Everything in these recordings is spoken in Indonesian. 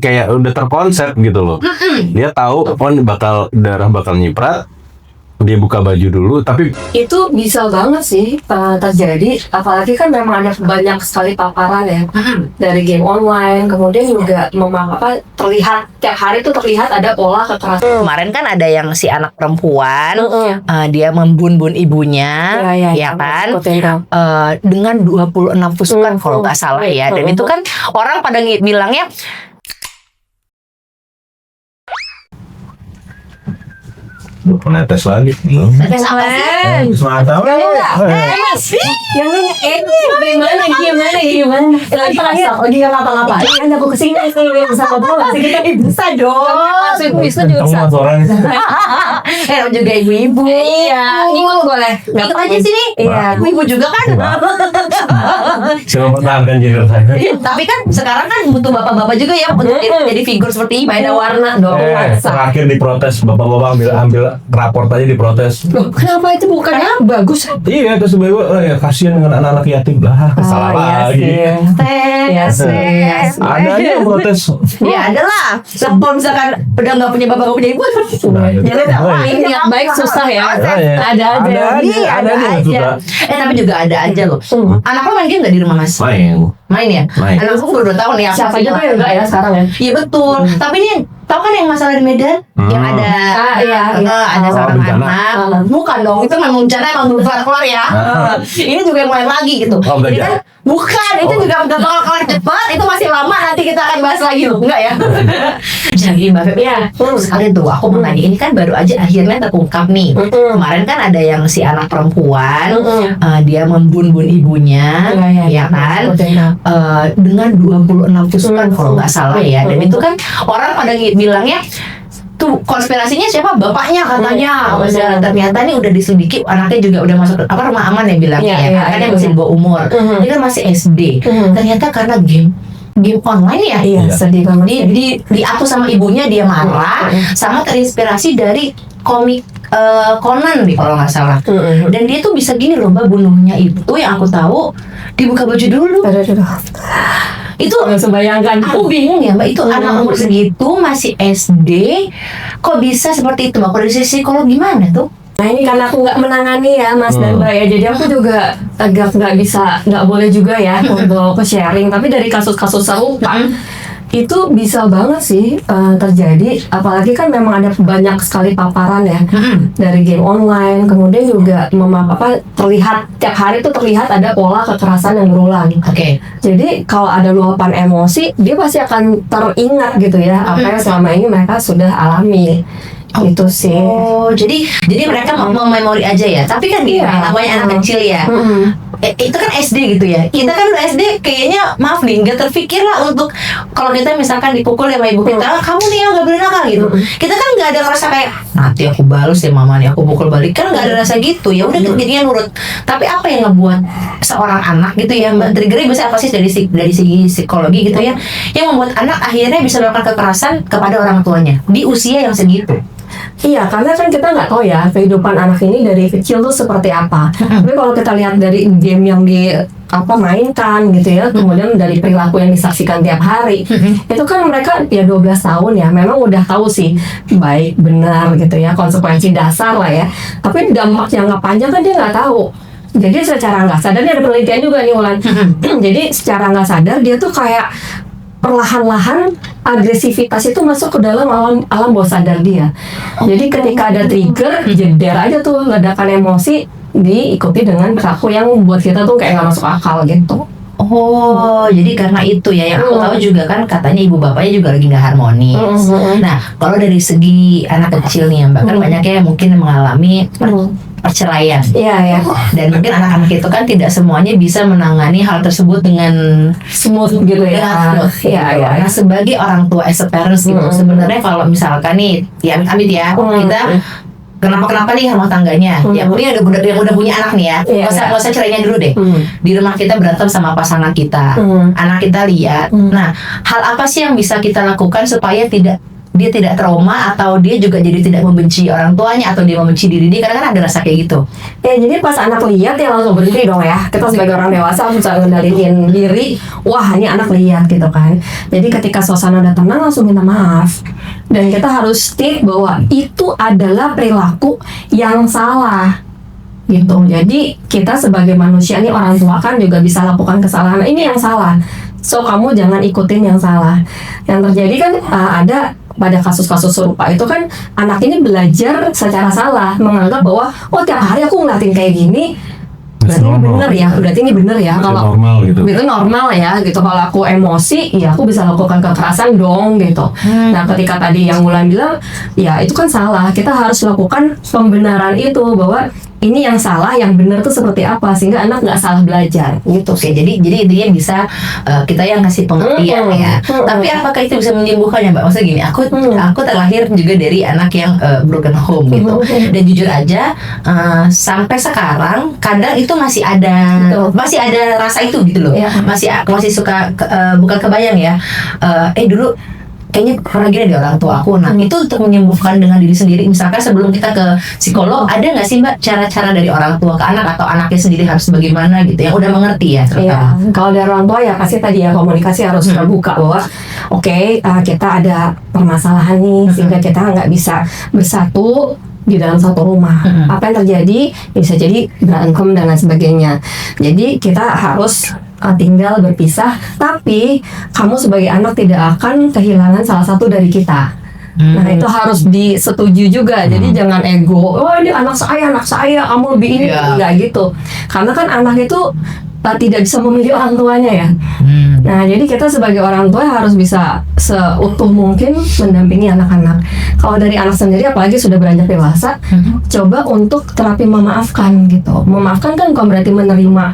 kayak udah terkonsep gitu loh. Dia tahu darah bakal nyiprat, dia buka baju dulu, tapi itu bisa banget sih terjadi, apalagi kan memang ada banyak sekali paparan ya dari game online, kemudian juga terlihat tiap hari tuh terlihat ada pola kekerasan. Kemarin kan ada yang si anak perempuan dia membun-bun ibunya, ya kan, dengan 26 tusukan kalau nggak salah ya, dan itu kan orang pada bilangnya netes lagi. netes apa sih? Semata Gimana? Lagi nggak ngapa-ngapain? Kan aku kesini sama bola, kita bisa dong. Bisa juga. Juga ibu-ibu. Iya, ikut boleh. Ikut aja sini. Iya. Ibu juga kan. Saya mempertahankan gender saya. Tapi kan sekarang kan butuh bapak-bapak juga ya untuk jadi figur seperti Maida Warna dong. Terakhir diprotes, bapak-bapak ambil raport aja diprotes. Loh, kenapa itu bukannya bagus? Iya, terus ya kasihan dengan anak-anak yatim lah, salah lagi. Ada aja yang protes. Ya ada lah. Kalau misalkan udah nggak punya bapak nggak punya ibu, Jadi ini niat baik susah ya. Ada aja. Tapi juga ada aja loh. Anak lo main game nggak di rumah Mas? Main ya? Anak aku baru 2 tahun ya. Siapa aja tuh yang enggak ya sekarang ya? Iya betul. Tapi ini tahu kan yang masalah di Medan yang ada ada seorang anak. Bukan dong, itu memang bencana, emang belum keluar ya. Ini juga yang main lagi gitu. Ini kan bukan, itu juga udah bakal kelar cepat. Itu masih lama, nanti kita akan bahas lagi loh, enggak ya? Jadi Mbak Feb ya, sekali tuh aku mau nanya, ini kan baru aja akhirnya terungkap nih. Kemarin kan ada yang si anak perempuan dia membun-bun ibunya, ya kan? Dengan 26 tusukan kalau nggak salah ya, dan itu kan orang pada bilangnya tuh konspirasinya siapa, bapaknya katanya. Ternyata nih udah diselidiki, anaknya juga udah masuk rumah aman ya bilangnya kan yang masih di bawah umur, dia kan masih SD. Ternyata karena game online ya, sedih banget. Diatur sama ibunya, dia marah, sama terinspirasi dari komik Conan nih kalau nggak salah. Dan dia tuh bisa gini loh Mbak, bunuhnya itu yang aku tahu dibuka baju dulu. Itu Bayangkan. Aku bingung ya Mbak, itu anak umur segitu masih SD, kok bisa seperti itu Mbak? Kalau dari sisi psikolog gimana tuh? Nah ini karena aku nggak menangani ya Mas dan Mbak ya, jadi aku juga agak nggak boleh juga ya untuk sharing. Tapi dari kasus-kasus serupa itu bisa banget sih terjadi, apalagi kan memang ada banyak sekali paparan ya dari game online, kemudian juga terlihat tiap hari tuh terlihat ada pola kekerasan yang berulang. Jadi kalau ada luapan emosi, dia pasti akan teringat gitu ya apa yang selama ini mereka sudah alami. Itu sih. Jadi mereka mau memori aja ya. Tapi kan namanya anak kecil ya. Itu kan SD gitu ya. Kita kan SD kayaknya maaf nih, nggak terpikir lah untuk kalau kita misalkan dipukul sama ibu kita, kamu nih yang nggak boleh nakal gitu. Kita kan nggak ada rasa kayak nanti aku balas ya mama nih, aku pukul balik, kan nggak ada rasa gitu. Ya udah jadinya nurut. Tapi apa yang ngebuat seorang anak gitu ya, triggernya bisa apa sih dari segi psikologi gitu ya, yang membuat anak akhirnya bisa melakukan kekerasan kepada orang tuanya di usia yang segitu? Iya, karena kan kita nggak tahu ya kehidupan anak ini dari kecil tuh seperti apa. Tapi kalau kita lihat dari game yang mainkan gitu ya, kemudian dari perilaku yang disaksikan tiap hari, itu kan mereka ya 12 tahun ya, memang udah tahu sih baik benar gitu ya, konsekuensi dasar lah ya. Tapi dampak jangka panjang kan dia nggak tahu. Jadi secara nggak sadar, ini ada penelitian juga nih Ulan. Jadi secara nggak sadar dia tuh kayak perlahan-lahan agresivitas itu masuk ke dalam alam bawah sadar dia. Jadi ketika ada trigger, jeder aja tuh ledakan emosi, diikuti dengan perilaku yang buat kita tuh kayak nggak masuk akal gitu. Jadi karena itu ya, yang aku tahu juga kan katanya ibu bapaknya juga lagi nggak harmonis. Nah, kalau dari segi anak kecil nih Mbak, kan banyak ya mungkin mengalami perceraian. Iya. Dan mungkin anak-anak itu kan tidak semuanya bisa menangani hal tersebut dengan smooth gitu ya. Iya. Nah, sebagai orang tua as a parents gitu, sebenarnya kalau misalkan nih, ya amit-amit ya, kita kenapa nih rumah tangganya, ya mungkin yang udah punya anak nih ya, nggak usah cerainya dulu deh. Di rumah kita berantem sama pasangan kita, anak kita lihat. Nah, hal apa sih yang bisa kita lakukan supaya tidak dia tidak trauma atau dia juga jadi tidak membenci orang tuanya atau dia membenci diri dia, karena kan ada rasa kayak gitu. Ya jadi pas anak lihat ya langsung berhenti dong ya. Kita sebagai orang dewasa harus bisa ngendaliin diri. Wah ini anak lihat gitu kan. Jadi ketika suasana udah tenang langsung minta maaf. Dan kita harus state bahwa itu adalah perilaku yang salah gitu. Jadi kita sebagai manusia nih, orang tua kan juga bisa lakukan kesalahan. Ini yang salah. So kamu jangan ikutin yang salah. Yang terjadi kan ada pada kasus-kasus serupa itu kan anak ini belajar secara salah, menganggap bahwa oh tiap hari aku ngeliatin kayak gini berarti ini bener ya, berarti ini bener ya, kalau normal gitu. Itu normal ya gitu. Kalau aku emosi ya aku bisa lakukan kekerasan dong gitu. Nah ketika tadi yang Wulan bilang ya itu kan salah, kita harus lakukan pembenaran itu bahwa ini yang salah, yang benar tuh seperti apa, sehingga anak nggak salah belajar gitu. Oke, jadi dia bisa kita yang ngasih pengertian ya. Tapi apakah itu bisa menyembuhkannya, Mbak? Maksudnya gini, aku terlahir juga dari anak yang broken home gitu. Dan jujur aja sampai sekarang kadang itu masih ada rasa itu gitu loh. Masih suka bukan kebayang ya. Dulu kayaknya pernah gini di orang tua aku. Nah itu untuk menyembuhkan dengan diri sendiri. Misalkan sebelum kita ke psikolog, ada nggak sih Mbak cara-cara dari orang tua ke anak atau anaknya sendiri harus bagaimana gitu yang udah mengerti ya? Iya, kalau dari orang tua ya pasti tadi ya komunikasi harus terbuka bahwa kita ada permasalahan nih sehingga kita nggak bisa bersatu di dalam satu rumah. Apa yang terjadi bisa jadi berantem dan lain sebagainya. Jadi kita harus tinggal berpisah, tapi kamu sebagai anak tidak akan kehilangan salah satu dari kita. Nah itu harus disetujui juga. Jadi jangan ego, oh ini anak saya, kamu lebih ini, enggak gitu. Karena kan anak itu tidak bisa memilih orang tuanya ya. Nah jadi kita sebagai orang tua harus bisa seutuh mungkin mendampingi anak-anak. Kalau dari anak sendiri apalagi sudah beranjak dewasa, coba untuk terapi memaafkan gitu. Memaafkan kan bukan berarti menerima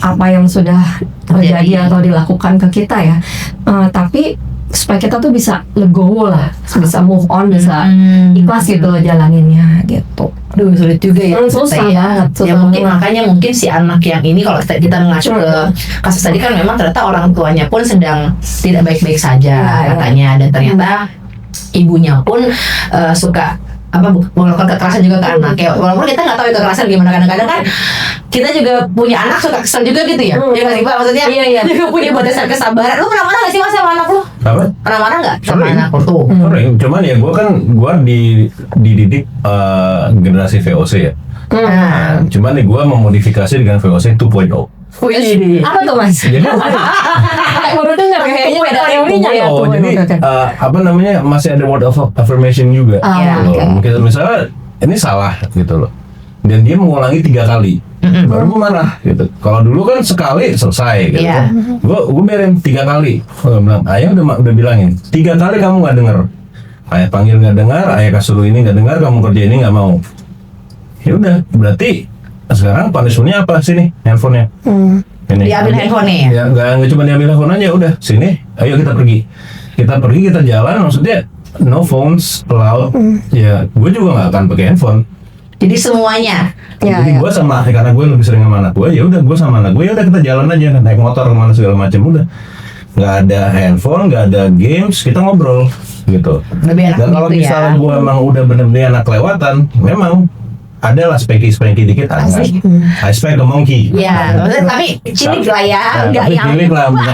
apa yang sudah terjadi atau dilakukan ke kita ya, tapi supaya kita tuh bisa legowo lah, bisa move on, bisa ikhlas gitu loh jalaninnya gitu. Aduh sulit juga ya. Susah banget. Ya mungkin si anak yang ini kalau kita mengacu ke kasus tadi kan memang ternyata orang tuanya pun sedang tidak baik-baik saja katanya, dan ternyata ibunya pun suka melakukan kekerasan juga ke anak. Ya walaupun kita nggak tahu itu kekerasan gimana, kadang-kadang kan kita juga punya anak suka kesel juga gitu ya. Ya nggak sih Pak, maksudnya juga punya batasan kesabaran. Lu pernah marah nggak sih Mas sama anak lu? Apa? Pernah marah nggak sama anak lu tuh? Sering, cuman ya gue dididik generasi VOC ya. Cuman nih gue memodifikasi dengan VOC 2.0. Apa tuh Mas? Jadi baru dengar kayaknya beda teorinya ya. Jadi masih ada word of affirmation juga. Mungkin misalnya ini salah gitu loh, dan dia mengulangi 3 kali, baru gue marah gitu. Kalau dulu kan sekali selesai gitu. Gue biarin 3 kali. Gue bilang, ayah udah bilangin 3 kali kamu nggak dengar. Ayah panggil nggak dengar, ayah kasih ini nggak dengar, kamu kerja ini nggak mau. Ya udah, berarti sekarang punishmentnya apa sih nih? Handphonenya. Ini. Diambil handphonenya ya? Nggak cuma diambil handphonenya, udah sini, ayo kita pergi, kita jalan, maksudnya no phones allowed. Ya gue juga nggak akan pakai handphone. Jadi semuanya. Jadi gue karena gue lebih sering sama anak gue, ya udah gue sama anak gue, ya udah kita jalan aja, naik motor kemana segala macam, udah nggak ada handphone, nggak ada games, kita ngobrol gitu. Lebih enak. Dan kalau gitu misalnya gue emang udah bener-bener anak kelewatan, memang adalah spanky dikit ada kan? I spank the monkey. Ya, tapi cilik lah ya, nggak yang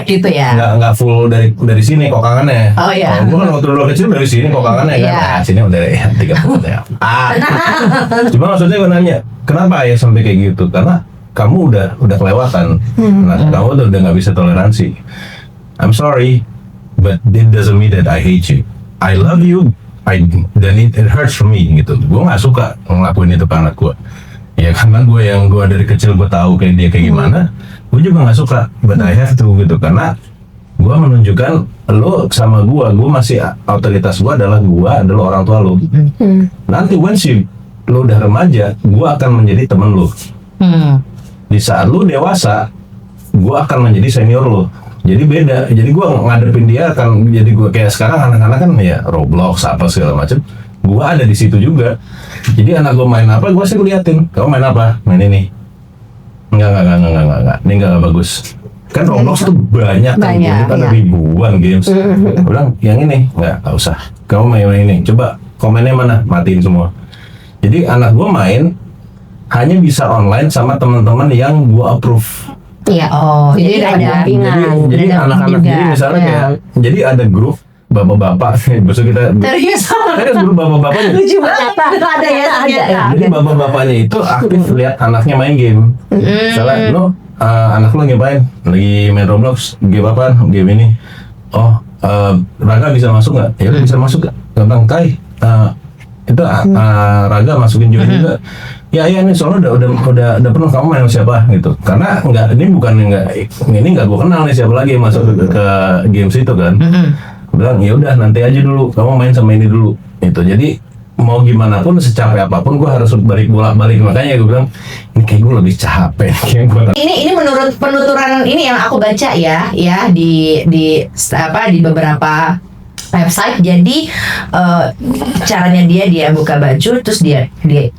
gitu ya. Nggak full dari sini kok kangennya. Oh iya. Gue kan waktu dulu kecil dari sini kok kangennya kan. Nah, sini udah 30 ya. Cuma maksudnya gue nanya, kenapa ya sampai kayak gitu? Karena kamu udah kelewatan. Nah, kamu udah nggak bisa toleransi. I'm sorry, but that doesn't mean that I hate you. I love you. Dan it hurts for me gitu. Gue nggak suka ngelakuin itu ke anak gue. Ya karena gue dari kecil gue tahu kayak dia kayak gimana. Gue juga nggak suka. But I have to gitu, karena gue menunjukkan lo sama gue masih otoritas gue adalah orang tua lo. Nanti once lo udah remaja, gue akan menjadi temen lo. Di saat lo dewasa, gue akan menjadi senior lo. Jadi beda, jadi gue ngadepin dia akan jadi gue kayak sekarang anak-anak kan ya Roblox apa segala macem, gue ada di situ juga. Jadi anak gue main apa, gue sih liatin, kamu main apa, main ini, enggak, ini enggak bagus. kan Roblox tuh banyak kan, Banyak, ada iya. ribuan games. Aku bilang yang ini nggak usah, kamu main ini, coba komennya mana, matiin semua. Jadi anak gue main hanya bisa online sama teman-teman yang gue approve. Iya. Oh, jadi ada dampingan. Jadi Ada anak-anak juga, ini misalnya ya. kayak, jadi ada grup bapak-bapak, besok kita Serius? serius grup bapak-bapaknya. Lucu banget. Ternyata. Itu ada ya ternyata. Jadi bapak-bapaknya itu aktif lihat anaknya main game. Misalnya lo anak lo ngapain? Lagi main Roblox, game apa? Game ini. Oh, Raga bisa masuk nggak? Ya udah bisa masuk nggak? Tentang Kai, itu Raga masukin juga. Ya ini soalnya udah penuh, kamu main sama siapa gitu. Karena ini nggak gue kenal nih siapa lagi yang masuk ke games itu kan. Bilang ya udah nanti aja dulu, kamu main sama ini dulu. Itu jadi mau gimana pun secapek apapun gue harus balik makanya gue bilang ini kayak gue lebih capek Ini menurut penuturan ini yang aku baca ya di beberapa website. Jadi caranya dia buka baju terus dia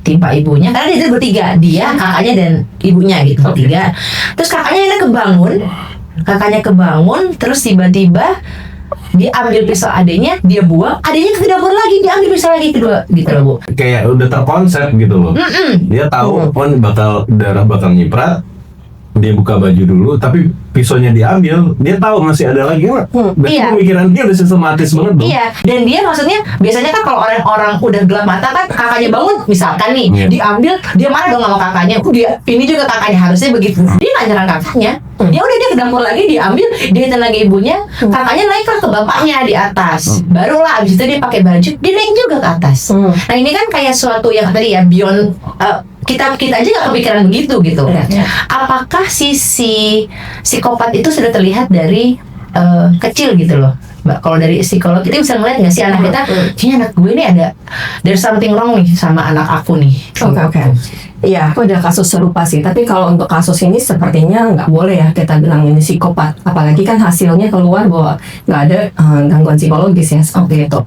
timpa ibunya karena dia bertiga, dia kakaknya dan ibunya gitu bertiga. Terus kakaknya kebangun terus tiba-tiba dia ambil pisau adenya, dia buang, adenya ke dapur lagi, dia ambil pisau lagi kedua gitu loh Bu. kayak udah terkonsep gitu loh. Dia tahu darah bakal nyiprat, dia buka baju dulu, tapi pisaunya diambil, dia tahu masih ada lagi kan. Berarti Iya. pemikiran dia udah sistematis banget dong. Iya, dan dia maksudnya biasanya kan kalau orang udah gelap mata kan kakaknya bangun misalkan nih, Iya. diambil, dia marah dong sama kakaknya. Dia ini juga kakaknya harusnya begitu. Dia nggak nyerang kakaknya. Ya udah dia ke dapur lagi diambil, dia lagi ibunya, kakaknya naik ke bapaknya di atas. Barulah abis itu dia pakai baju, dia naik juga ke atas. Nah ini kan kayak suatu yang tadi ya beyond kita aja nggak kepikiran begitu gitu. Apakah sisi psikopat itu sudah terlihat dari kecil gitu loh, Mbak? Kalau dari psikolog kita bisa ngeliat nggak sih anak kita, kayaknya anak gue ini ada there's something wrong nih sama anak aku nih. Oke. Iya, aku ada kasus serupa sih. Tapi kalau untuk kasus ini sepertinya nggak boleh ya kita bilang ini psikopat. Apalagi kan hasilnya keluar bahwa nggak ada gangguan psikologis ya seperti itu.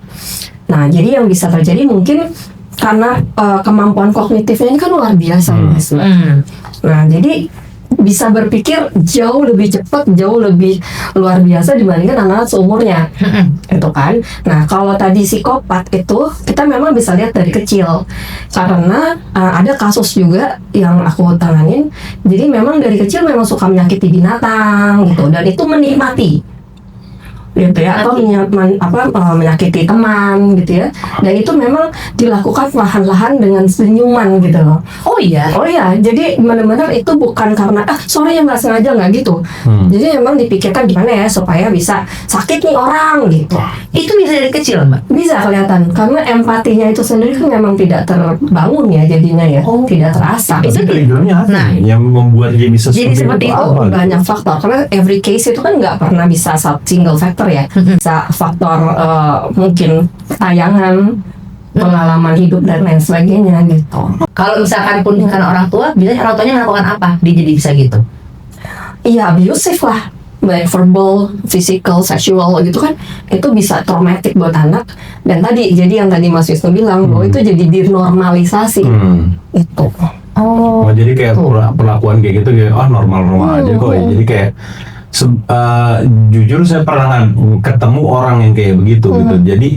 Nah, jadi yang bisa terjadi mungkin karena kemampuan kognitifnya ini kan luar biasa, Mas. Nah, jadi bisa berpikir jauh lebih cepat, jauh lebih luar biasa dibandingkan anak-anak seumurnya, itu kan. Nah, kalau tadi psikopat itu kita memang bisa lihat dari kecil, karena ada kasus juga yang aku tanganin. Jadi memang dari kecil memang suka menyakiti binatang gitu, dan itu menikmati. Gitu ya, atau menyakiti teman gitu ya, dan itu memang dilakukan perlahan-lahan dengan senyuman gitu loh. Oh iya, jadi benar-benar itu bukan karena sorry ya nggak sengaja, nggak gitu. Jadi memang dipikirkan gimana ya supaya bisa sakit nih orang gitu. itu bisa dari kecil Mbak. Bisa kelihatan karena empatinya itu sendiri kan memang tidak terbangun ya jadinya ya, tidak terasa. Itu triggernya apa yang membuat dia bisa jadi seperti itu. apa? Banyak faktor, karena every case itu kan nggak pernah bisa single factor ya, bisa faktor mungkin tayangan, pengalaman hidup dan lain sebagainya gitu. Kalau misalkan pun bukan orang tua, biasanya orang tuanya melakukan apa? Dia jadi bisa gitu. Iya, abusive lah, baik verbal, physical, sexual gitu kan, itu bisa traumatic buat anak. Dan tadi, jadi yang tadi Mas Wisnu bilang bahwa itu jadi dinormalisasi itu. Oh, jadi kayak perlakuan kayak gitu kayak normal-normal aja kok ya. Jadi kayak jujur saya pernah ketemu orang yang kayak begitu gitu. Jadi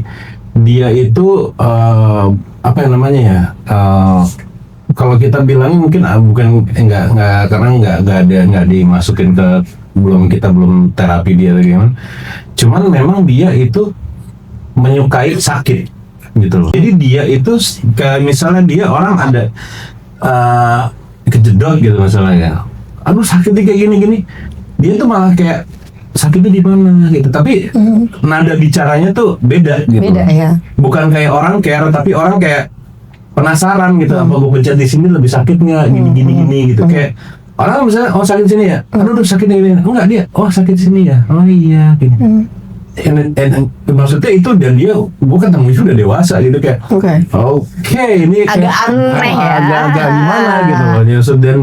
dia itu apa yang namanya ya? Kalau kita bilang mungkin bukan enggak karena enggak dimasukin ke kita belum terapi dia atau gimana. Cuman memang dia itu menyukai sakit gitu loh. Jadi dia itu kayak misalnya dia orang ada kejedot gitu misalnya. Aduh sakitnya kayak gini-gini. Dia tuh malah kayak sakitnya di mana gitu, tapi nada bicaranya tuh beda gitu. Beda ya. Bukan kayak orang care, tapi orang kayak penasaran gitu, apa gue pencet di sini lebih sakit nggak, gini gitu. Kayak orang misalnya sakit di sini ya, aduh sakitnya gini, enggak dia, sakit di sini ya, oh iya gini. Maksudnya itu, dan dia bukan temen itu udah dewasa gitu kayak oke, ini agak aneh ya, agak gimana gitu loh. Dan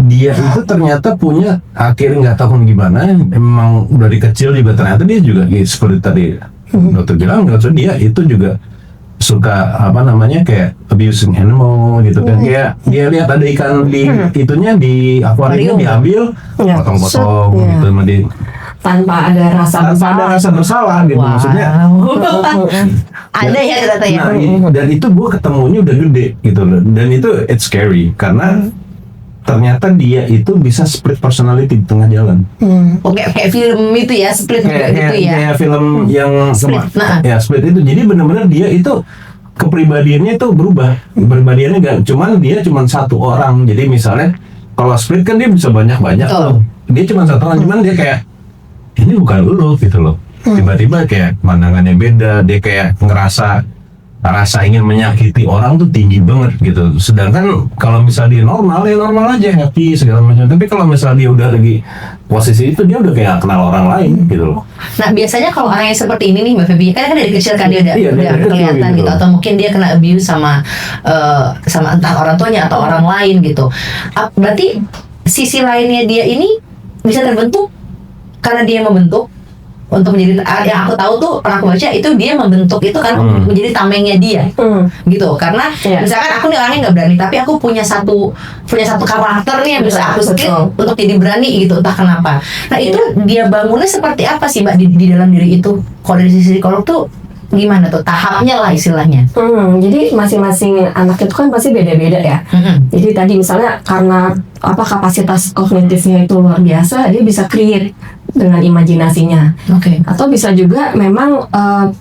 dia itu ternyata punya, akhirnya nggak tahu gimana, emang dari kecil juga ternyata dia juga seperti tadi dokter bilang, dia itu juga suka apa namanya kayak abusing animal gitu kan, kayak dia lihat ada ikan di itunya di akuariumnya diambil potong-potong gitu sama di tanpa ada rasa bersalah gitu. Maksudnya ada ya ternyata ya. Dan itu gue ketemunya udah gede gitu loh, dan itu it's scary karena ternyata dia itu bisa split personality di tengah jalan. Oke, kayak film itu ya, split gitu ya. Kayak film yang Split, ya split itu. Jadi benar-benar dia itu kepribadiannya itu berubah. Kepribadiannya cuman satu orang. Jadi misalnya kalau split kan dia bisa banyak-banyak tuh. Dia cuma satu orang, cuman dia kayak ini bukan lu gitu loh. Tiba-tiba kayak pandangannya beda, dia kayak ngerasa ingin menyakiti orang tuh tinggi banget gitu. Sedangkan kalau misalnya dia normal ya normal aja, happy segala macam. Tapi kalau misalnya dia udah lagi posisi itu, dia udah kayak kenal orang lain gitu loh. Nah biasanya kalau orang yang seperti ini nih Mbak Feby, kan dari kecil kan dia udah kelihatan gitu. Atau mungkin dia kena abuse sama entah orang tuanya atau orang lain gitu. Berarti sisi lainnya dia ini bisa terbentuk karena dia membentuk untuk menjadi, yang aku tahu tuh pernah aku baca itu dia membentuk itu kan menjadi tamengnya dia gitu. Karena misalkan aku nih orangnya nggak berani, tapi aku punya satu karakter nih yang bisa aku split untuk jadi berani gitu, entah kenapa. Nah itu dia bangunnya seperti apa sih Mbak di dalam diri itu? Kalau dari sisi psikolog tuh gimana tuh tahapnya lah istilahnya? Jadi masing-masing anak itu kan pasti beda-beda ya. Jadi tadi misalnya karena kapasitas kognitifnya itu luar biasa, dia bisa create dengan imajinasinya. Atau bisa juga memang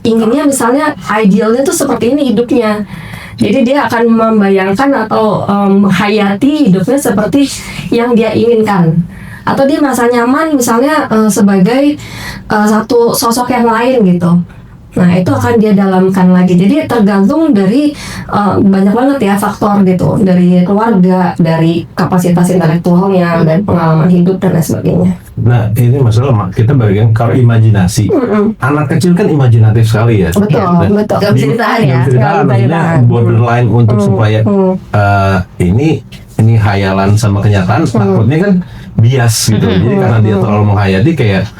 inginnya misalnya idealnya tuh seperti ini hidupnya. Jadi dia akan membayangkan atau menghayati hidupnya seperti yang dia inginkan. Atau dia merasa nyaman misalnya sebagai satu sosok yang lain gitu. Nah itu akan dia dalamkan lagi. Jadi tergantung dari banyak banget ya faktor gitu, dari keluarga, dari kapasitas intelektualnya, dan pengalaman hidup dan lain sebagainya. Nah ini masalah kita bagian kalau imajinasi. Anak kecil kan imajinatif sekali ya. Betul. Gak bisa ditahan ya. Maksudnya borderline untuk supaya ini hayalan sama kenyataan. Takutnya kan bias gitu. Jadi karena dia terlalu menghayati kayak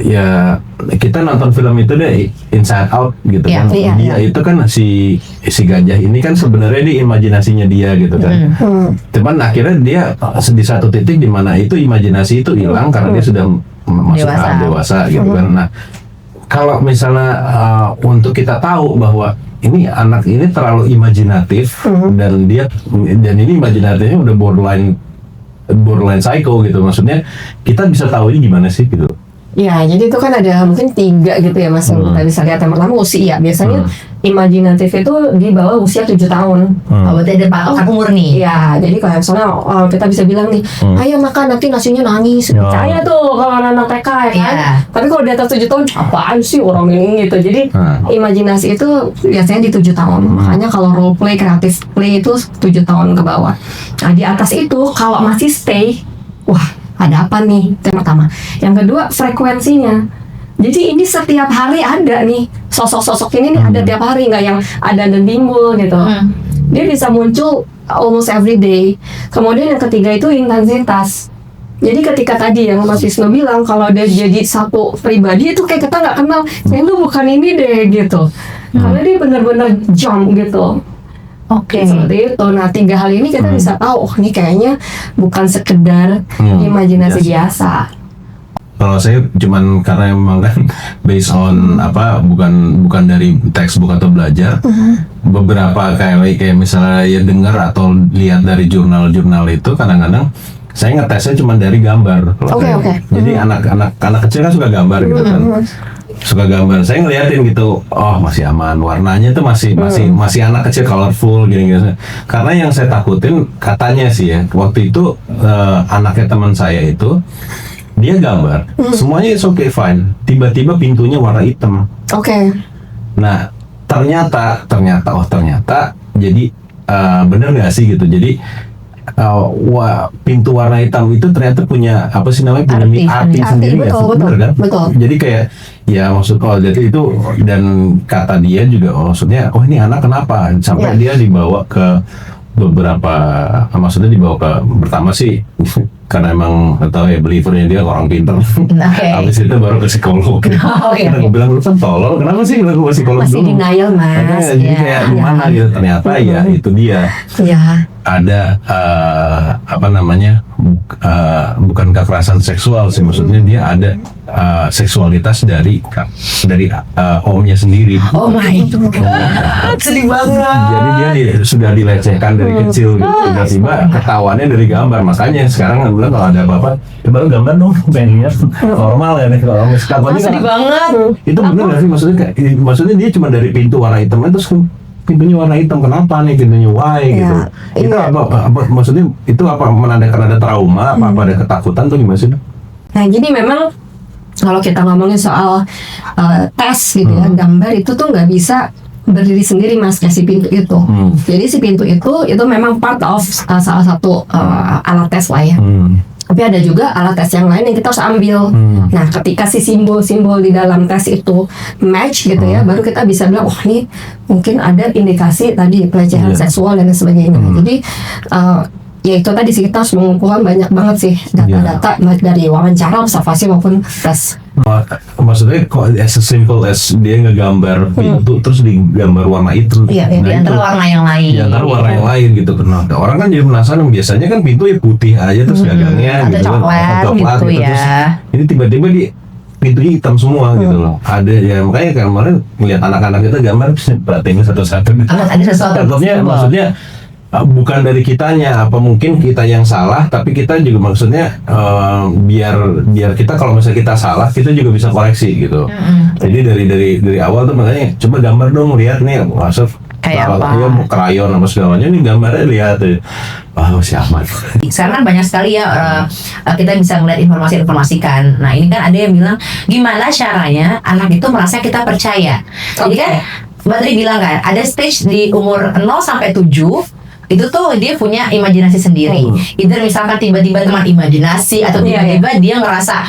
ya kita nonton film itu deh Inside Out gitu kan. Dia itu kan si gajah ini kan sebenarnya di imajinasinya dia gitu kan. Cuman akhirnya dia di satu titik di mana itu imajinasi itu hilang karena dia sudah masuk tahap dewasa gitu kan. Nah kalau misalnya untuk kita tahu bahwa ini anak ini terlalu imajinatif dan ini imajinatifnya udah borderline psycho gitu, maksudnya kita bisa tahu ini gimana sih gitu. Ya, jadi itu kan ada mungkin 3 gitu ya Mas, yang kita bisa lihat. Yang pertama usia, biasanya imajinatif itu di bawah usia 7 tahun. Berarti ada patok umur nih. Ya, jadi kalau misalnya kita bisa bilang nih, ayo makan nanti nasinya nangis. Percaya tuh kalau anak TK ya kan. Tapi kalau di atas 7 tahun, apaan sih orang ini gitu. Jadi imajinasi itu biasanya di 7 tahun. Makanya kalau role play, creative play itu 7 tahun ke bawah. Nah di atas itu kalau masih stay, wah ada apa nih? Itu yang pertama. Yang kedua frekuensinya. Jadi ini setiap hari ada nih sosok-sosok ini nih ada tiap hari, nggak yang ada dan timbul gitu. Dia bisa muncul almost every day. Kemudian yang ketiga itu intensitas. Jadi ketika tadi yang Mas Wisnu bilang kalau dia jadi satu pribadi itu kayak kita nggak kenal, lu bukan ini deh gitu. Karena dia benar-benar jump gitu. Seperti itu. Nah 3 hal ini kita bisa tahu, oh ini kayaknya bukan sekedar imajinasi biasa. Kalau saya cuman karena memang kan based on bukan dari textbook atau belajar, beberapa kayak misalnya ya dengar atau lihat dari jurnal-jurnal itu kadang-kadang saya ngetesnya cuma dari gambar. Jadi anak kecil kan suka gambar gitu kan. Suka gambar, saya ngeliatin gitu, oh masih aman, warnanya tuh masih anak kecil colorful gini. Karena yang saya takutin katanya sih ya, waktu itu anaknya teman saya itu dia gambar, semuanya is okay fine, tiba-tiba pintunya warna hitam. Nah ternyata jadi bener nggak sih gitu, jadi pintu warna hitam itu ternyata punya apa sih namanya, punya arti sendiri, betul kan? Jadi kayak ya jadi itu, dan kata dia juga maksudnya ini anak kenapa sampai dia dibawa ke beberapa, maksudnya dibawa ke, pertama sih karena emang atau ya believernya dia orang pintar. Habis itu baru ke psikolog. Karena gue bilang lu kan tolol, kenapa sih lu ke psikolog masih dulu? denial mas. Jadi kayak gimana gitu, ternyata ya itu dia. Ada apa namanya bukan kekerasan seksual sih, maksudnya dia ada seksualitas dari omnya sendiri. Oh my god, sedih banget. Jadi dia sudah dilecehkan dari kecil gitu. Tiba-tiba ketahuannya dari gambar. Makanya sekarang bilang kalau ada apa-apa, coba lu gambar dong, pengen lihat normal ya nih kalau takutnya. Sedih banget. Itu bener nggak sih, maksudnya dia cuma dari pintu warna hitam terus pintunya warna hitam, kenapa nih pintunya why gitu. Itu apa maksudnya, itu apa menandakan ada trauma, apa ada ketakutan tuh gimana sih? Nah jadi memang kalau kita ngomongin soal tes gitu ya, gambar itu tuh nggak bisa berdiri sendiri mas, si pintu itu. Jadi si pintu itu memang part of salah satu alat tes lah ya. Tapi ada juga alat tes yang lain yang kita harus ambil. Nah, ketika si simbol-simbol di dalam tes itu match gitu ya, baru kita bisa bilang, wah ini mungkin ada indikasi tadi pelecehan seksual dan sebagainya. Jadi ya itu tadi sih, kita harus mengumpulkan banyak banget sih data-data dari wawancara, observasi maupun tes. Maksudnya kok as simple as dia ngegambar pintu terus digambar warna hitam. Iya, di antara warna yang lain. Di antara warna yang lain gitu. Nah, orang kan jadi penasaran, biasanya kan pintu ya putih aja terus gagangnya ada gitu coklat gitu ya. Terus ini tiba-tiba pintunya hitam semua gitu loh. Ada ya, makanya kemarin ngeliat anak-anak kita gambar perhatiin satu-satu. Ada sesuatu. Maksudnya bukan dari kitanya, apa mungkin kita yang salah, tapi kita juga maksudnya biar kita kalau misalnya kita salah, kita juga bisa koreksi gitu. Jadi dari awal tuh makanya coba gambar dong, lihat nih maksud kayak apa? Ya krayon apa segalanya, ini gambarnya lihat tuh. Wah, siapa? Sekarang kan banyak sekali ya kita bisa ngeliat informasi kan. Nah ini kan ada yang bilang gimana caranya anak itu merasa kita percaya. Jadi kan Mbak Tri bilang kan ada stage di umur 0 sampai 7 itu tuh dia punya imajinasi sendiri. Either misalkan tiba-tiba teman imajinasi atau tiba-tiba dia ngerasa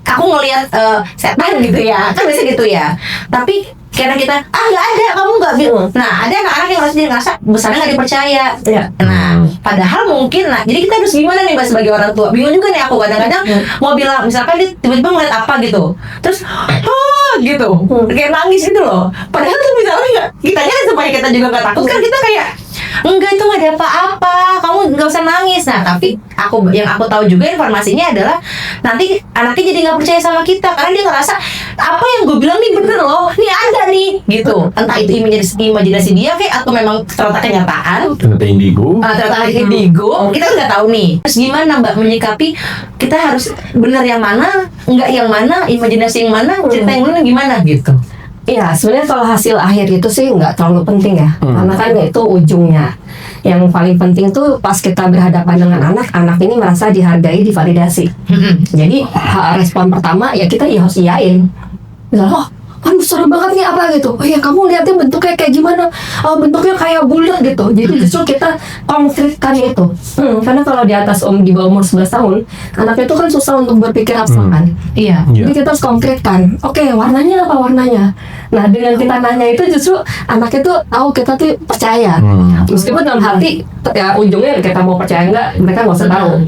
aku ngelihat setan gitu ya, kan biasa gitu ya. Tapi karena kita nggak ada, kamu nggak bilang. Nah ada anak-anak yang ngerasa besarnya nggak dipercaya. Nah padahal mungkin, jadi kita harus gimana nih Mbak sebagai orang tua? Bingung juga nih aku kadang-kadang mau bilang, misalkan dia tiba-tiba ngeliat apa gitu, terus gitu, kayak nangis gitu loh. Padahal tuh misalnya kitanya supaya kita juga nggak takut kan, kita kayak enggak, itu nggak ada apa-apa, kamu nggak usah nangis. Nah tapi yang aku tahu juga informasinya adalah nanti anaknya jadi nggak percaya sama kita karena dia ngerasa apa yang gue bilang nih bener loh, nih ada nih gitu. Entah itu imajinasi dia kayak atau memang ternyata kenyataan, ternyata indigo, kita nggak tahu nih. Terus gimana Mbak menyikapi, kita harus bener yang mana, enggak yang mana, imajinasi yang mana, cerita yang mana, gimana gitu. Iya, sebenarnya kalau hasil akhir itu sih nggak terlalu penting ya, karena kan itu ujungnya. Yang paling penting tuh pas kita berhadapan dengan anak ini merasa dihargai, divalidasi. Jadi respon pertama ya kita harus iyain. Misalnya, aduh seru banget nih apa gitu. Oh ya kamu lihatnya bentuknya kayak gimana? Bentuknya kayak bulat gitu. Jadi justru kita konkretkan itu. Karena kalau di atas di bawah umur 11 tahun, anaknya itu kan susah untuk berpikir abstrak kan. Iya. Jadi kita harus konkretkan. Oke, warnanya apa warnanya? Nah dengan kita nanya itu justru anaknya tuh tahu kita tuh percaya. Meskipun dalam hati ya ujungnya kita mau percaya enggak, mereka nggak usah tahu.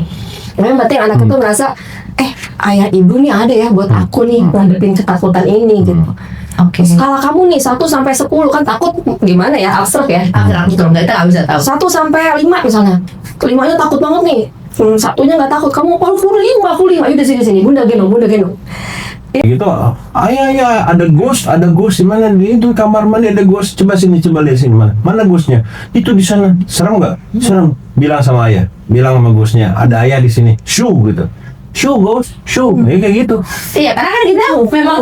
Tapi yang penting anak itu merasa ayah ibu nih ada ya buat aku nih ngadepin ketakutan ini gitu. Oke. Skala kamu nih 1 sampai 10 kan takut gimana ya, abstrak ya. Betul, kita nggak bisa tahu. 1 sampai 5 misalnya. 5-nya takut banget nih. 1-nya nggak takut. Kamu aku 5. Ayo di sini. Bunda gendong. Gitu, ayah ada ghost di mana? Itu kamar mandi ada ghost. Coba lihat sini mana ghostnya? Itu di sana. Serem nggak? Serem. Bilang sama ayah, bilang sama ghostnya, ada ayah di sini. Shoo gitu. Show ghost, ya kayak gitu. Iya, karena kan kita memang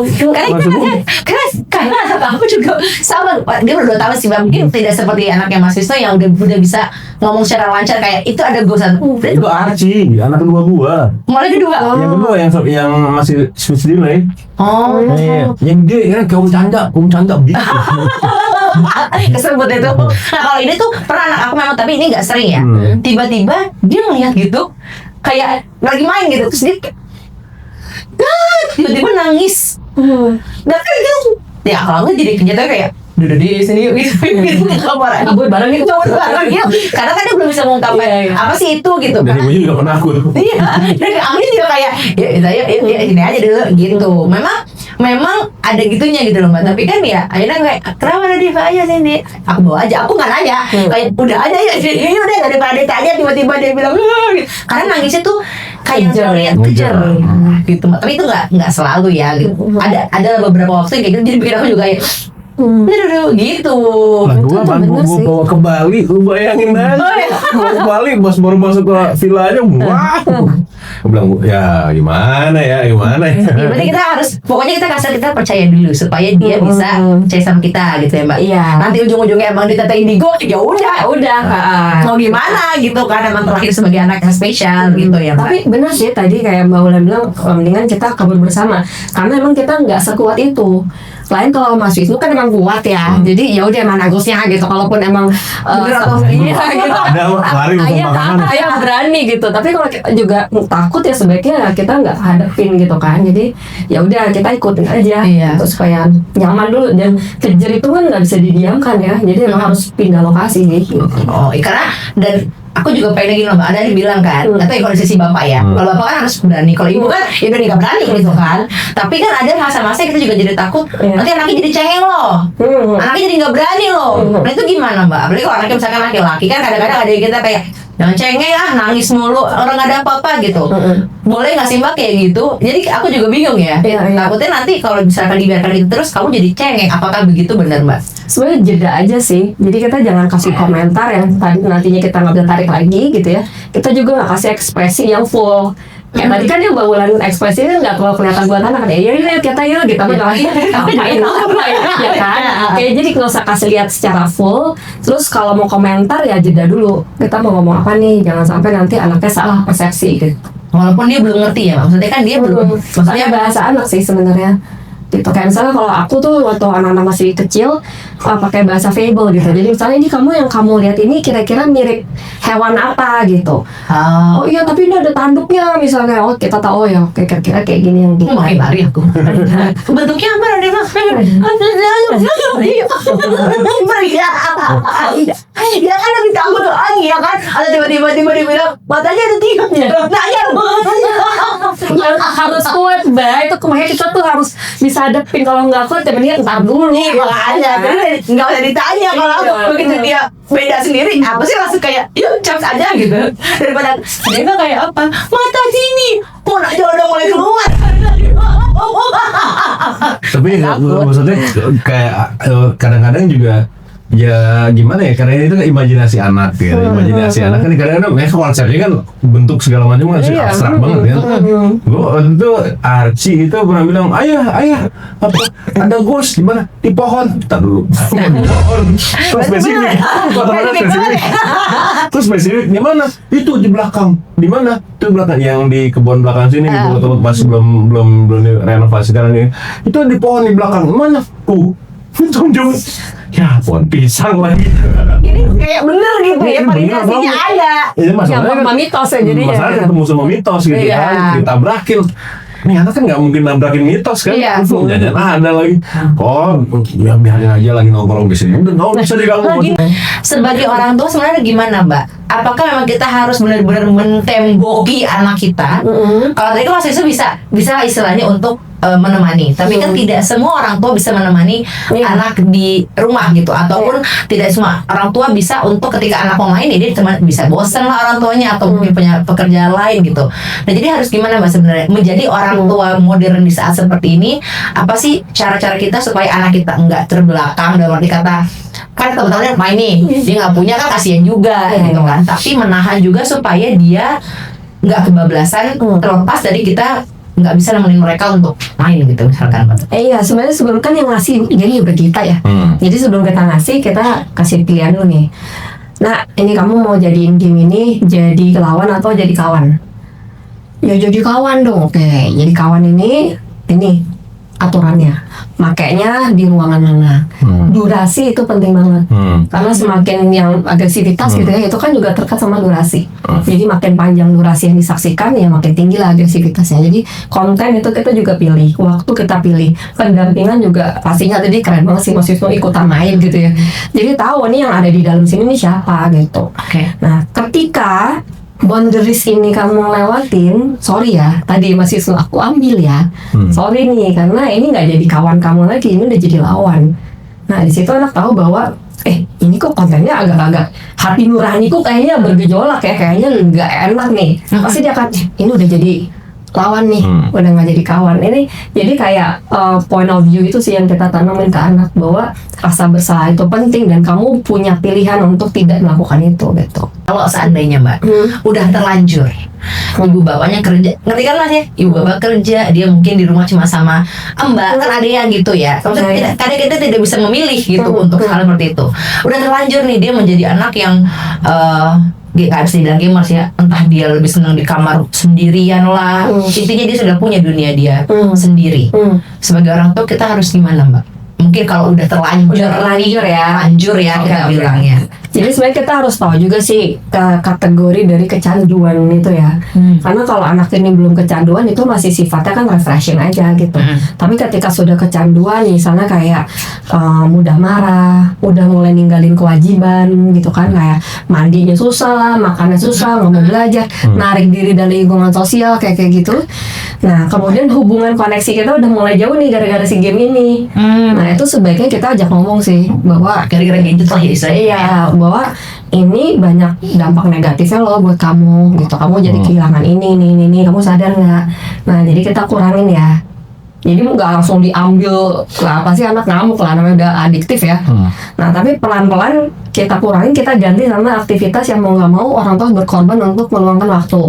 karena anak aku juga sama. Dia udah 2 tahun sih, mungkin tidak seperti anaknya Mas Visto yang udah bisa ngomong secara lancar kayak itu ada ghostan. Itu Archie, anak kedua gua. Mulai kedua. Yang kedua yang masih speech delay. Oh. Iya. Yang dia kan kayak canda gitu. Kesebut itu. Nah kalau ini tuh pernah anak aku memang, tapi ini nggak sering ya. Tiba-tiba dia ngeliat gitu, kayak lagi main gitu, terus dia tiba-tiba nangis. Nah kan gitu. Ya kalau nggak jadi kenyataan kayak Udah di sini yuk gitu ke kamar Kabur bareng gitu. bareng yuk karena kan dia belum bisa mengungkapkan apa sih itu gitu Dan kan. ibunya juga penakut. Iya, dan Amin juga kayak ya saya ini aja dulu gitu. Memang ada gitunya gitu loh Mbak. Tapi kan ya akhirnya kayak kenapa ada Diva aja sini? Aku bawa aja, aku nggak nanya. Kayak udah aja ya ini udah daripada ditanya tiba-tiba dia bilang gitu. Karena nangisnya tuh kayak ngeliat kejar gitu Mbak. Tapi itu nggak selalu ya gitu. Ada beberapa waktu kayak gitu jadi bikin aku juga ya aduh gitu. Lah gua bawa ke Bali, lu bayangin aja. Bawa ke Bali, bos baru masuk ke villanya, wah. Gua bilang, ya gimana ya. Ya, berarti kita harus, pokoknya kita percaya dulu supaya dia bisa percaya sama kita gitu ya Mbak. Iya. Nanti ujung-ujungnya emang ditata indigo, ya udah. Mau gimana gitu kan, emang terlahir sebagai anak yang spesial gitu ya Mbak. Tapi benar sih tadi kayak Mbak Ulan bilang mendingan kita kabur bersama karena emang kita nggak sekuat itu. Lain kalau Mas Wisnu kan emang kuat ya, jadi ya udah emang nagusnya gitu. Kalaupun emang iya gitu, Ada lari untuk makanan. ayah berani gitu. Tapi kalau kita juga takut ya sebaiknya kita nggak hadapin gitu kan. Jadi ya udah kita ikutin aja, gitu, supaya nyaman dulu. Dan kejar itu kan nggak bisa didiamkan ya, jadi emang harus pindah lokasi gitu. Oh, karena dan aku juga pengen gini loh Mbak, ada yang bilang kan, nggak tahu ya kalau dari sisi bapak ya, kalau bapak kan harus berani, kalau ibu kan ya udah nggak berani gitu kan. Tapi kan ada masa-masa kita juga jadi takut, nanti anaknya jadi cengeng loh, anaknya jadi nggak berani loh. Nah itu gimana Mbak? Apalagi kalau anaknya misalkan laki-laki kan kadang-kadang ada yang kita kayak jangan cengeng nangis mulu, orang nggak ada apa-apa gitu. Boleh nggak sih Mbak kayak gitu? Jadi aku juga bingung ya. Takutnya nanti kalau misalkan dibiarkan itu terus kamu jadi cengeng. Apakah begitu benar Mbak? Sebenarnya jeda aja sih. Jadi kita jangan kasih komentar yang tadi nantinya kita nggak bisa tarik lagi gitu ya. Kita juga nggak kasih ekspresi yang full. Kayak tadi kan yang bangunan ekspresi kan nggak terlalu kelihatan buat anak kan ya lihat kita ya gitu tapi lagi ngapain ya kan kayak jadi nggak usah kasih lihat secara full. Terus kalau mau komentar ya jeda dulu, kita mau ngomong apa nih, jangan sampai nanti anaknya salah persepsi gitu. Walaupun dia belum ngerti ya maksudnya kan dia belum maksudnya bahasa anak sih sebenarnya gitu. Kayak misalnya kalau aku tuh waktu anak-anak masih kecil pakai bahasa fable gitu. Jadi misalnya ini yang kamu lihat ini kira-kira mirip hewan apa gitu. Oh iya tapi ini ada tanduknya misalnya. Oh kita tahu ya kira-kira kayak gini yang gitu. Makin lari aku. Bentuknya apa nih Mas? Ya kan lebih takut lagi ya kan. Ada tiba-tiba dia bilang matanya ada 3. Nah ya yang harus kuat bah itu kemarin kita tuh harus bisa hadapin. Kalau nggak kuat ya mendingan ntar dulu. Makanya nggak usah ditanya kalau begitu dia beda sendiri apa sih langsung kayak yuk cap aja gitu daripada dia kayak apa mata sini mau nak jodoh mulai keluar. Tapi maksudnya kayak kadang-kadang juga ya gimana ya, karena itu kan imajinasi anak ya. Imajinasi anak kan kadang-kadang konsepnya kan bentuk segala macam kan abstrak banget kan. Gue itu Archie itu pernah bilang ayah apa ada ghost di mana di pohon. Ntar dulu di pohon terus spesifik terus spesifik di mana itu di belakang di mana itu belakang yang di kebun belakang sini di tempat pas belum renovasi sekarang ini itu di pohon di belakang mana tunjuk ya pohon pisang lagi. Ini kayak bener gitu ya variasinya ada. Iya masalahnya sama mitos ya jadinya. Masalahnya ketemu sama mitos gitu kan, ditabrakin. Nih anak kan nggak mungkin nabrakin mitos kan? Jangan ada lagi. Oh ya biarin aja lagi nongkrong di sini. Udah nggak bisa diganggu. Sebagai orang tua sebenarnya gimana Mbak? Apakah memang kita harus benar-benar mentemboki anak kita? Kalau tadi kan Mas Wisnu bisa istilahnya untuk menemani, tapi kan tidak semua orang tua bisa menemani anak di rumah gitu, ataupun tidak semua orang tua bisa untuk ketika anak mau main dia cuma bisa bosan lah orang tuanya atau mungkin punya pekerjaan lain gitu. Nah jadi harus gimana Mbak sebenarnya menjadi orang tua modern di saat seperti ini? Apa sih cara-cara kita supaya anak kita enggak terbelakang dalam arti kata kan teman-temannya main nih dia nggak punya kan kasihan juga gitu kan, tapi menahan juga supaya dia nggak kebablasan terlepas dari kita nggak bisa nemenin mereka untuk main gitu misalkan. Iya sebenarnya sebelum kan yang ngasih jadi udah kita ya. Jadi sebelum kita ngasih kita kasih pilihan dulu nih. Nah ini kamu mau jadiin game ini jadi lawan atau jadi kawan? Ya jadi kawan dong. Oke jadi kawan ini aturannya. Makanya di ruangan mana, durasi itu penting banget. Karena semakin yang agresivitas gitu ya, itu kan juga terkait sama durasi. Jadi makin panjang durasi yang disaksikan, ya makin tinggi lah agresivitasnya. Jadi konten itu kita juga pilih, waktu kita pilih, pendampingan juga pastinya. Tadi keren banget sih Mas Wisnu ikutan main gitu ya. Jadi tahu nih yang ada di dalam sini nih siapa gitu. Nah, ketika boundaries ini kamu lewatin, sorry ya, tadi Mas Wisnu aku ambil ya. Sorry nih, karena ini nggak jadi kawan kamu lagi, ini udah jadi lawan. Nah, di situ anak tahu bahwa ini kok kontennya agak-agak hati nuraniku kayaknya bergejolak ya, kayaknya nggak enak nih. Pasti dia akan ini udah jadi lawan nih, udah nggak jadi kawan. Ini jadi kayak point of view itu sih yang kita tanamin ke anak, bahwa rasa bersalah itu penting dan kamu punya pilihan untuk tidak melakukan itu gitu. Kalau seandainya Mbak udah terlanjur, ibu bapaknya kerja, ngerti kan Mas ya? Ibu bapak kerja, dia mungkin di rumah cuma sama Mbak, kan ada yang gitu ya. Kadang kita tidak bisa memilih gitu untuk hal seperti itu. Udah terlanjur nih dia menjadi anak yang gak bisa dibilang gamers ya, entah dia lebih senang di kamar sendirian lah, intinya dia sudah punya dunia dia sendiri. Sebagai orang tua kita harus gimana Mbak? Mungkin kalau udah terlanjur ya kita bilangnya. Jadi sebenarnya kita harus tahu juga sih kategori dari kecanduan itu ya. Karena kalau anak ini belum kecanduan itu masih sifatnya kan refreshing aja gitu. Tapi ketika sudah kecanduan, misalnya kayak mudah marah, udah mulai ninggalin kewajiban gitu kan, kayak mandinya susah lah, makannya susah, nggak mau belajar, narik diri dari lingkungan sosial kayak gitu. Nah, kemudian hubungan koneksi kita udah mulai jauh nih gara-gara si game ini. Nah, itu sebaiknya kita ajak ngomong sih bahwa gara-gara gadget lah ya istilahnya. Iya, bahwa ini banyak dampak negatifnya loh buat kamu gitu. Kamu jadi kehilangan ini, kamu sadar nggak? Nah, jadi kita kurangin ya. Jadi nggak langsung diambil, apa sih anak ngamuk lah, namanya udah adiktif ya. Nah, tapi pelan-pelan kita kurangin, kita ganti sama aktivitas yang mau nggak mau orang tua berkorban untuk meluangkan waktu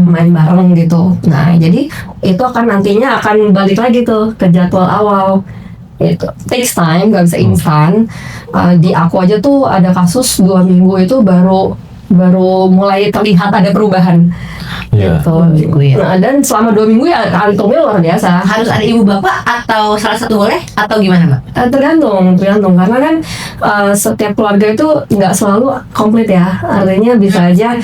main bareng gitu. Nah, jadi itu akan nantinya akan balik lagi tuh ke jadwal awal. Itu takes time, nggak bisa instan. Di aku aja tuh ada kasus 2 minggu itu baru mulai terlihat ada perubahan. Gitu. Nah, dan selama 2 minggu ya antumnya luar biasa. Harus ada ibu bapak atau salah satu boleh atau gimana Mbak? Tergantung karena kan setiap keluarga itu nggak selalu komplit ya. Artinya bisa aja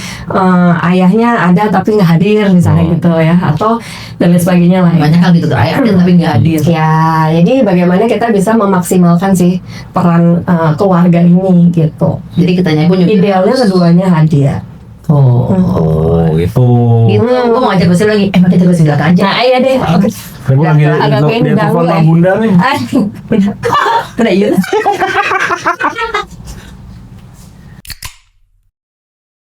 ayahnya ada tapi nggak hadir misalnya gitu ya, atau dan lain sebagainya lah. Banyak kan gitu, ayah ada tapi nggak hadir. Ya, jadi bagaimana kita bisa memaksimalkan sih peran keluarga ini gitu. Jadi kitanya pun juga idealnya keduanya hadir. Itu. Gue mau ajak Basil lagi. Emang kita Basil aja. Nah, iya deh. Aku lagi agak di telepon sama bunda nih. Udah iya.